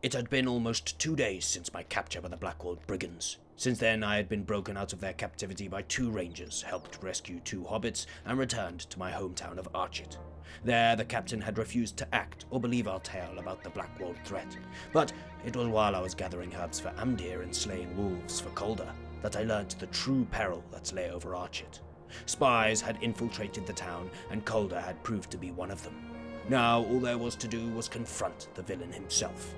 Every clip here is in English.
It had been almost 2 days since my capture by the Blackwold Brigands. Since then, I had been broken out of their captivity by 2 rangers, helped rescue 2 hobbits, and returned to my hometown of Archet. There, the captain had refused to act or believe our tale about the Blackwold threat. But it was while I was gathering herbs for Amdir and slaying wolves for Calder that I learnt the true peril that lay over Archet. Spies had infiltrated the town, and Calder had proved to be one of them. Now, all there was to do was confront the villain himself.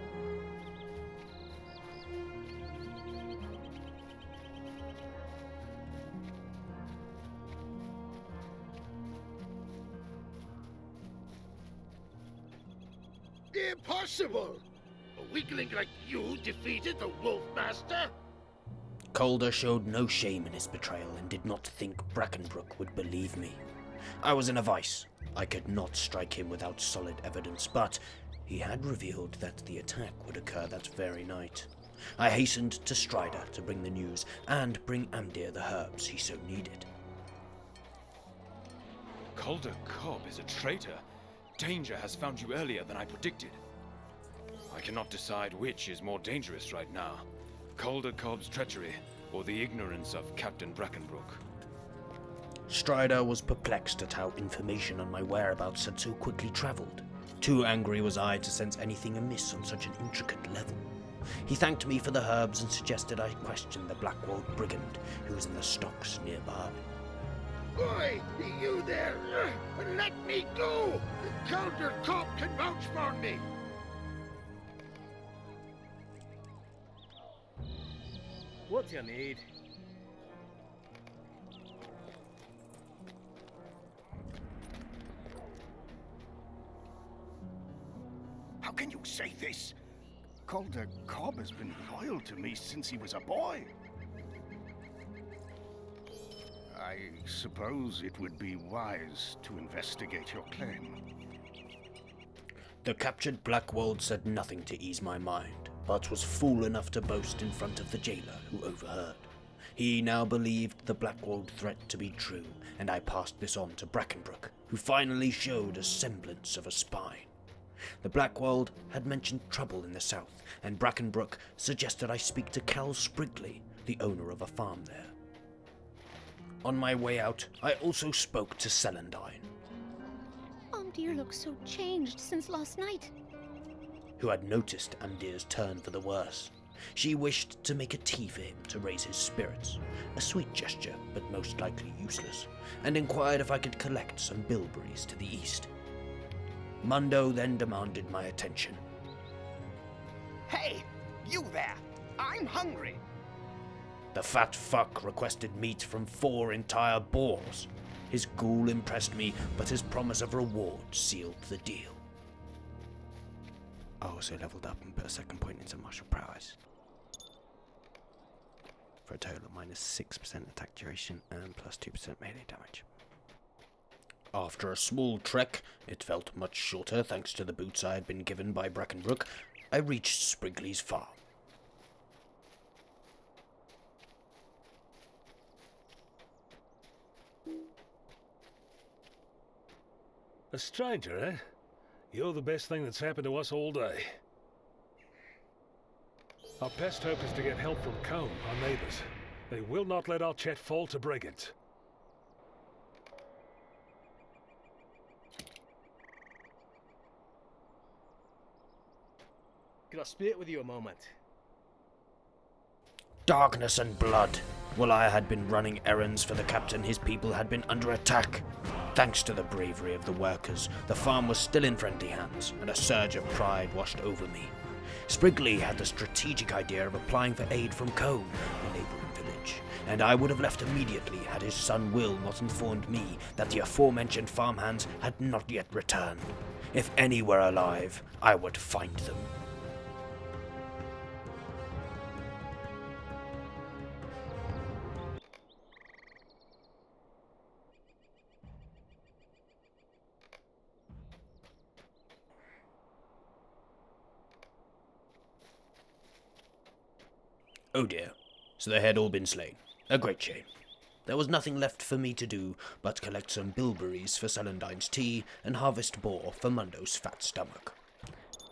Impossible! A weakling like you defeated the Wolf Master? Calder showed no shame in his betrayal and did not think Brackenbrook would believe me. I was in a vice. I could not strike him without solid evidence, but he had revealed that the attack would occur that very night. I hastened to Strider to bring the news and bring Amdir the herbs he so needed. Calder Cobb is a traitor. Danger has found you earlier than I predicted. I cannot decide which is more dangerous right now. Calder Cobb's treachery, or the ignorance of Captain Brackenbrook. Strider was perplexed at how information on my whereabouts had so quickly travelled. Too angry was I to sense anything amiss on such an intricate level. He thanked me for the herbs and suggested I question the Blackwold Brigand, who was in the stocks nearby. Oi, you there! Let me go! Calder Cobb can vouch for me! What you need? How can you say this? Calder Cobb has been loyal to me since he was a boy. I suppose it would be wise to investigate your claim. The captured Blackwold said nothing to ease my mind, but was fool enough to boast in front of the jailer, who overheard. He now believed the Blackwold threat to be true, and I passed this on to Brackenbrook, who finally showed a semblance of a spine. The Blackwold had mentioned trouble in the south, and Brackenbrook suggested I speak to Cal Sprigley, the owner of a farm there. On my way out, I also spoke to Celandine, Amdir looks so changed since last night. who had noticed Amdir's turn for the worse. She wished to make a tea for him to raise his spirits, a sweet gesture, but most likely useless, and inquired if I could collect some bilberries to the east. Mundo then demanded my attention. Hey, you there! I'm hungry! The fat fuck requested meat from 4 entire boars. His ghoul impressed me, but his promise of reward sealed the deal. I also leveled up and put a second point into martial prowess, for a total of minus 6% attack duration and plus 2% melee damage. After a small trek, it felt much shorter thanks to the boots I had been given by Brackenbrook, I reached Sprigley's farm. A stranger, eh? You're the best thing that's happened to us all day. Our best hope is to get help from Combe, our neighbors. They will not let our Chet fall to brigands. Could I speak with you a moment? Darkness and blood. While I had been running errands for the captain, his people had been under attack. Thanks to the bravery of the workers, the farm was still in friendly hands, and a surge of pride washed over me. Sprigley had the strategic idea of applying for aid from Combe, a neighbouring village, and I would have left immediately had his son Will not informed me that the aforementioned farmhands had not yet returned. If any were alive, I would find them. Oh dear, so they had all been slain. A great shame. There was nothing left for me to do but collect some bilberries for Celandine's tea and harvest boar for Mundo's fat stomach.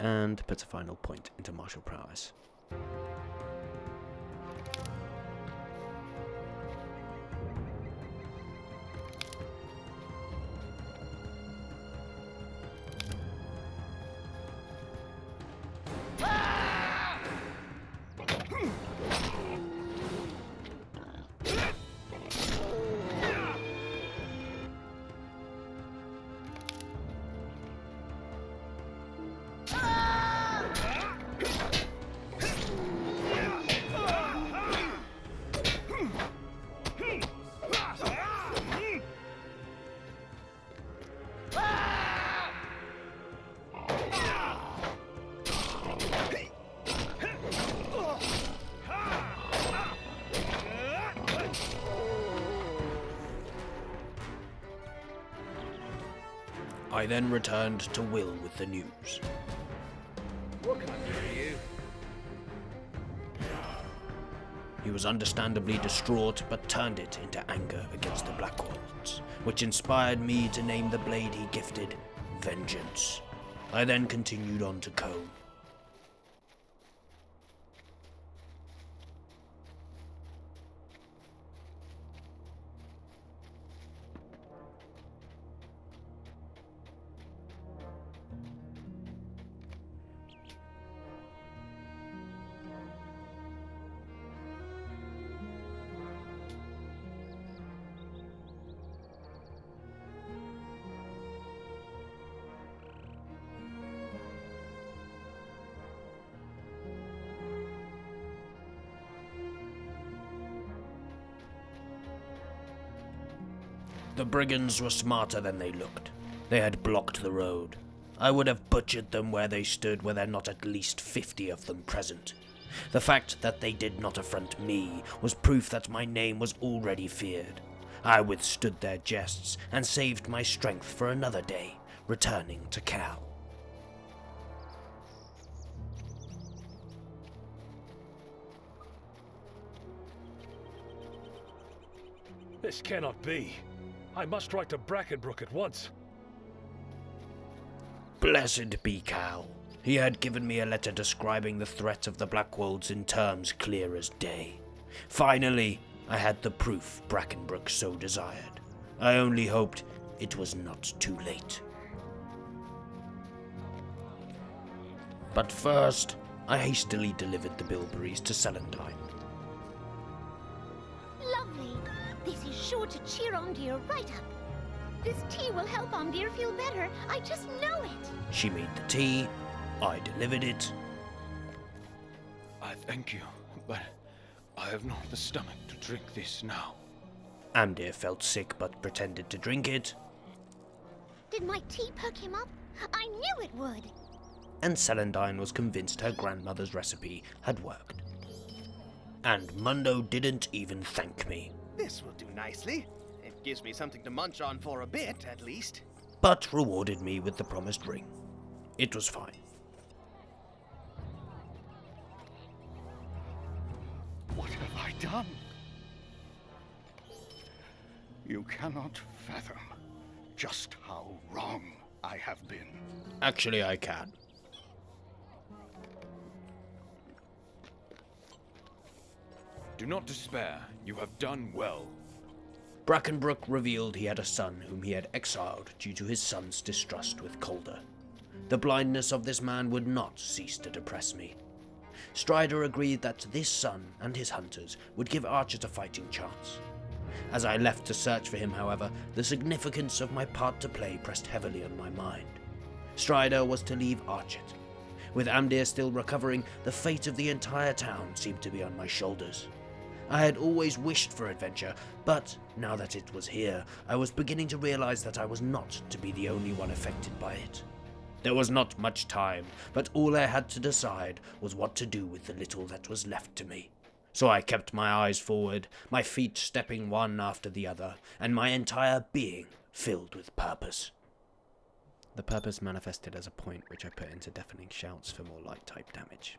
and put a final point into martial prowess. I then returned to Will with the news. What can I do for you? He was understandably distraught, but turned it into anger against the Blackwolds, which inspired me to name the blade he gifted Vengeance. I then continued on to Combe. The brigands were smarter than they looked. They had blocked the road. I would have butchered them where they stood were there not at least 50 of them present. The fact that they did not affront me was proof that my name was already feared. I withstood their jests and saved my strength for another day, returning to Cal. This cannot be. I must write to Brackenbrook at once. Blessed be Cal. He had given me a letter describing the threat of the Blackwolds in terms clear as day. Finally, I had the proof Brackenbrook so desired. I only hoped it was not too late. But first, I hastily delivered the bilberries to Celandine. Lovely. This is sure to cheer Omdir right up. This tea will help Omdir feel better. I just know it. She made the tea, I delivered it. I thank you, but I have not the stomach to drink this now. Amdir felt sick but pretended to drink it, Did my tea perk him up? I knew it would. and Celandine was convinced her grandmother's recipe had worked. And Mundo didn't even thank me, This will do nicely. It gives me something to munch on for a bit, at least. but rewarded me with the promised ring. It was fine. What have I done? You cannot fathom just how wrong I have been. Actually, I can. Do not despair. You have done well. Brackenbrook revealed he had a son whom he had exiled due to his son's distrust with Calder. The blindness of this man would not cease to depress me. Strider agreed that this son and his hunters would give Archit a fighting chance. As I left to search for him, however, the significance of my part to play pressed heavily on my mind. Strider was to leave Archit. With Amdir still recovering, the fate of the entire town seemed to be on my shoulders. I had always wished for adventure, but now that it was here, I was beginning to realize that I was not to be the only one affected by it. There was not much time, but all I had to decide was what to do with the little that was left to me. So I kept my eyes forward, my feet stepping one after the other, and my entire being filled with purpose. The purpose manifested as a point which I put into deafening shouts for more light-type damage.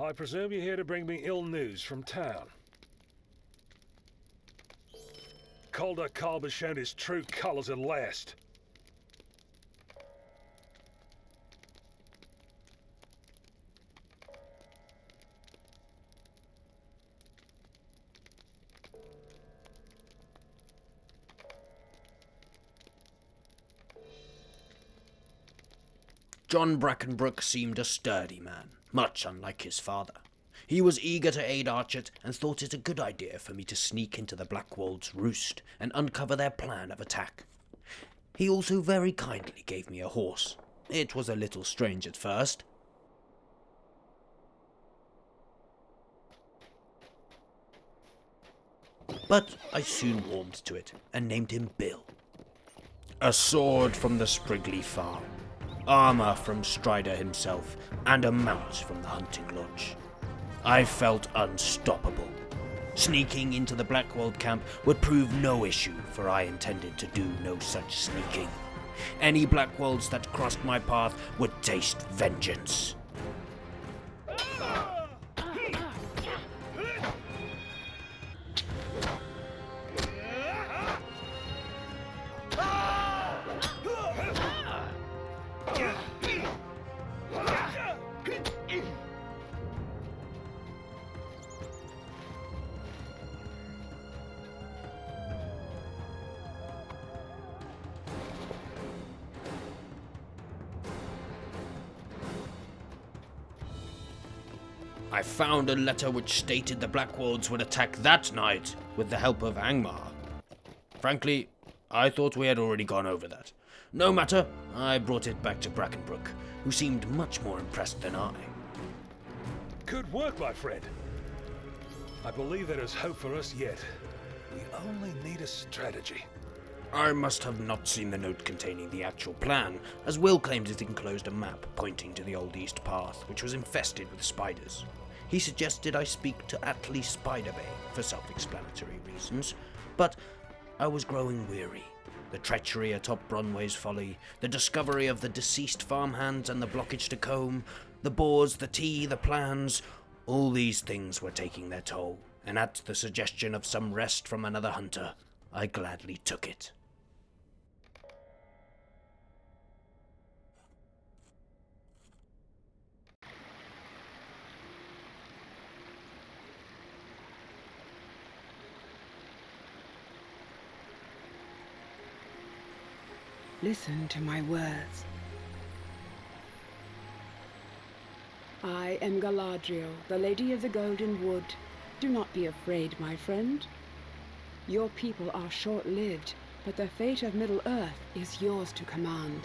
I presume you're here to bring me ill news from town. Calder Cobb has shown his true colors at last. John Brackenbrook seemed a sturdy man, much unlike his father. He was eager to aid Archet and thought it a good idea for me to sneak into the Blackwolds' roost and uncover their plan of attack. He also very kindly gave me a horse. It was a little strange at first. But I soon warmed to it and named him Bill. A sword from the Sprigley farm, armor from Strider himself, and a mount from the hunting lodge. I felt unstoppable. Sneaking into the Blackwold camp would prove no issue, for I intended to do no such sneaking. Any Blackwolds that crossed my path would taste vengeance. I found a letter which stated the Blackwolds would attack that night with the help of Angmar. Frankly, I thought we had already gone over that. No matter, I brought it back to Brackenbrook, who seemed much more impressed than I. Good work, my friend. I believe there is hope for us yet. We only need a strategy. I must have not seen the note containing the actual plan, as Will claimed it enclosed a map pointing to the Old East Path, which was infested with spiders. He suggested I speak to Atlee Spiderbay for self-explanatory reasons, but I was growing weary. The treachery atop Bronway's Folly, the discovery of the deceased farmhands and the blockage to Combe, the boars, the tea, the plans, all these things were taking their toll, and at the suggestion of some rest from another hunter, I gladly took it. Listen to my words. I am Galadriel, the Lady of the Golden Wood. Do not be afraid, my friend. Your people are short-lived, but the fate of Middle-earth is yours to command.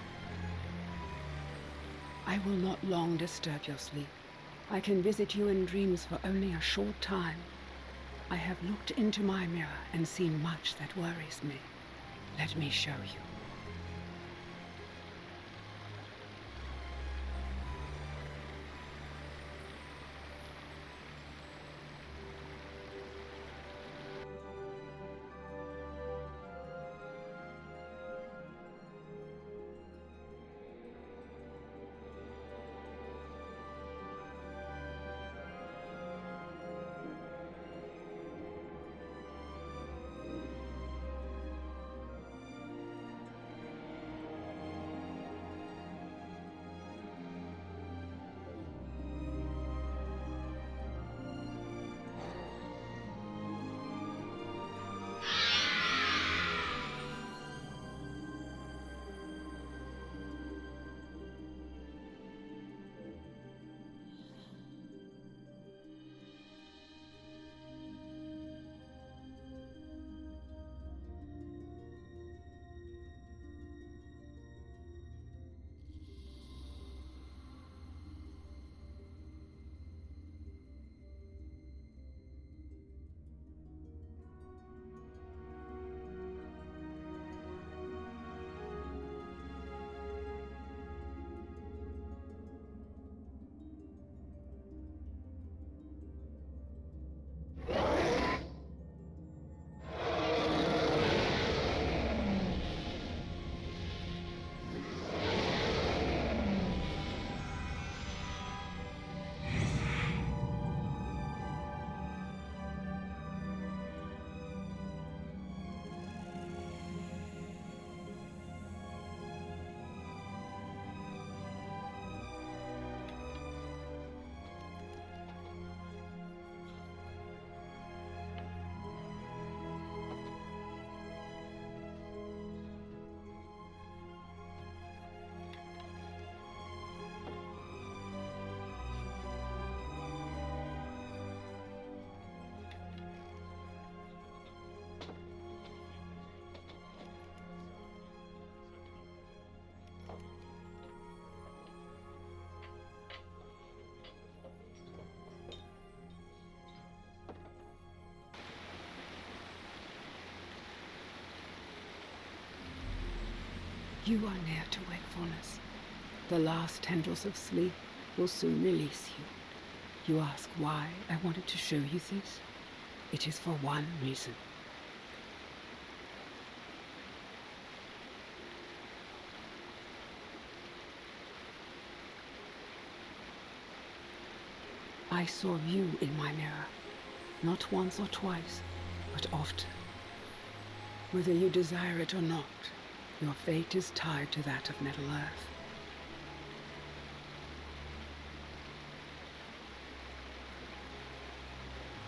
I will not long disturb your sleep. I can visit you in dreams for only a short time. I have looked into my mirror and seen much that worries me. Let me show you. You are near to wakefulness. The last tendrils of sleep will soon release you. You ask why I wanted to show you this? It is for one reason. I saw you in my mirror, not once or twice, but often. Whether you desire it or not, your fate is tied to that of Middle-earth.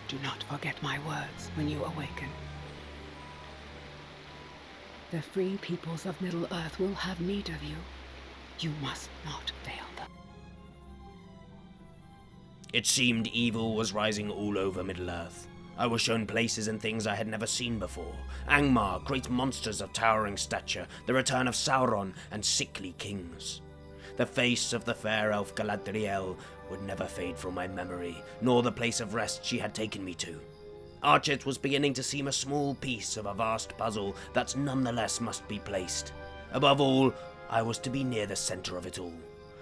Do not forget my words when you awaken. The free peoples of Middle-earth will have need of you. You must not fail them. It seemed evil was rising all over Middle-earth. I was shown places and things I had never seen before. Angmar, great monsters of towering stature, the return of Sauron, and sickly kings. The face of the fair elf Galadriel would never fade from my memory, nor the place of rest she had taken me to. Archit was beginning to seem a small piece of a vast puzzle that nonetheless must be placed. Above all, I was to be near the center of it all.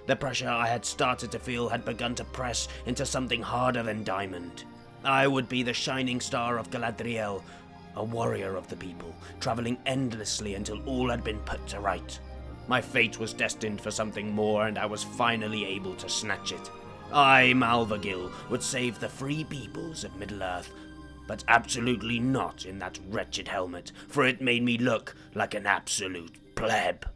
The pressure I had started to feel had begun to press into something harder than diamond. I would be the shining star of Galadriel, a warrior of the people, traveling endlessly until all had been put to right. My fate was destined for something more, and I was finally able to snatch it. I, Malvagil, would save the free peoples of Middle-earth, but absolutely not in that wretched helmet, for it made me look like an absolute pleb.